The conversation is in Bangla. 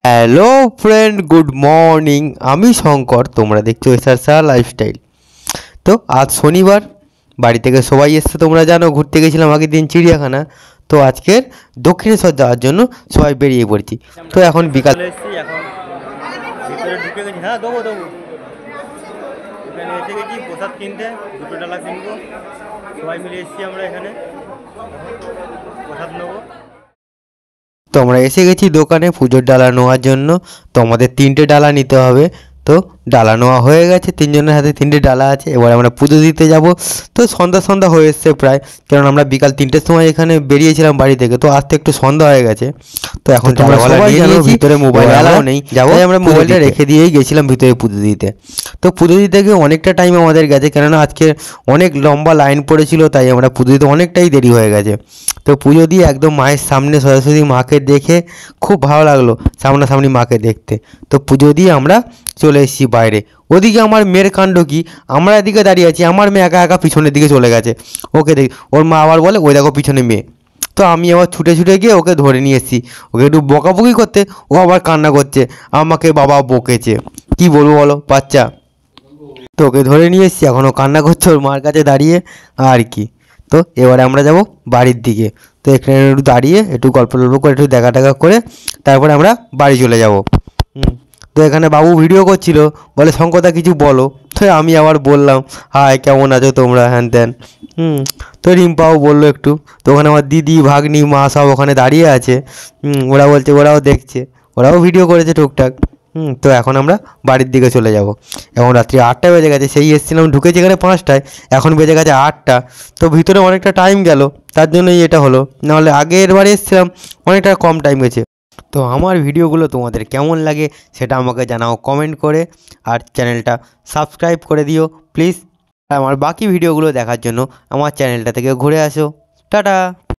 Hello friend, good morning. আমি শঙ্কর, তোমরা দেখছো এসআর লাইফস্টাইল। তো আজ শনিবার, বাড়ি থেকে সবাই এসছে, তোমরা জানো ঘুরতে গেছিলাম আগের দিন চিড়িয়াখানা। তো আজকের দক্ষিণেশ্বর যাওয়ার জন্য সবাই বেরিয়ে পড়েছি। তো এখন বিকাল এসেছি, এখন ভিতরে ঢুকে গেছি। হ্যাঁ, দেবো এখানে এসে গেছি প্রসাদ কিনতে, দুটো ডালা কিনবো। সবাই মিলে এসেছি আমরা এখানে, প্রসাদ নেবো। তো আমরা এসে গেছি দোকানে পুজোর ডালা নেওয়ার জন্য। তো আমাদের 3টে ডালা নিতে হবে। তো ডালা নেওয়া হয়ে গেছে, 3জনের হাতে 3টে ডালা আছে। এবার আমরা পুজো দিতে যাব। তো সন্ধ্যা হয়ে এসছে প্রায়, কারণ আমরা বিকাল 3টের সময় এখানে বেরিয়েছিলাম বাড়ি থেকে। তো আসতে একটু সন্ধ্যা হয়ে গেছে। তো এখন তোমরা সবাই জানো ভিতরে মোবাইল অ্যালাউ নেই, যাবো আমরা মোবাইলটা রেখে দিয়েই গেছিলাম ভিতরে পুজো দিতে। তো পুজো দিতে গিয়ে অনেকটা টাইম আমাদের গেছে, কেননা আজকে অনেক লম্বা লাইন পড়েছিল, তাই আমরা পুজো দিতে অনেকটাই দেরি হয়ে গেছে। তো পুজো দিয়ে একদম মায়ের সামনে সরস্বতী মাকে দেখে খুব ভালো লাগলো সামনাসামনি মাকে দেখতে। তো পুজো দিয়ে আমরা চলে এসেছি বাইরে। ওদিকে আমার মেয়ের কাণ্ড কি, আমরা এদিকে দাঁড়িয়ে আছি, আমার মেয়ে একা একা পিছনের দিকে চলে গেছে। ওকে দেখি, ওর মা আবার বলে ওই দেখো পিছনে মেয়ে। তো আমি আবার ছুটে গিয়ে ওকে ধরে নিয়ে এসেছি। ওকে একটু বকাবকি করতে ও আবার কান্না করছে, আমাকে বাবা বকেছে। কি বলবো বলো, বাচ্চা। তো ওকে ধরে নিয়ে এসেছি, এখনও কান্না করছে ওর মার কাছে দাঁড়িয়ে আর কি। তো এবারে আমরা যাব বাড়ির দিকে। তো এখানে একটু দাঁড়িয়ে একটু গল্প করে একটু দেখা করে তারপরে আমরা বাড়ি চলে যাব। তো এখানে বাবু ভিডিও করছিল, বলে শঙ্করদা কিছু বলো। তো আমি আবার বললাম হাই কেমন আছো তোমরা, হ্যান ত্যান। তো রিম্পাও বললো একটু। তো ওখানে আমার দিদি ভাগ্নি মা সব ওখানে দাঁড়িয়ে আছে। ওরা বলছে, ওরাও দেখছে, ওরাও ভিডিও করেছে টুকটাক। তো এখন আমরা বাড়ির দিকে চলে যাব। এখন রাত্রি 8টা বেজে গেছে, সেই এসেছিলাম ঢুকেছি এখানে 5টায়, এখন বেজে গেছে 8টা। তো ভিতরে অনেকটা টাইম গেল, তার জন্যই এটা হলো। নাহলে আগের বারে এসেছিলাম অনেকটা কম টাইম গেছে। তো আমার ভিডিওগুলো তোমাদের কেমন লাগে সেটা আমাকে জানাও কমেন্ট করে, আর চ্যানেলটা সাবস্ক্রাইব করে দিও প্লিজ। আমার বাকি ভিডিওগুলো দেখার জন্য আমার চ্যানেলটা থেকে ঘুরে আসো। টাটা।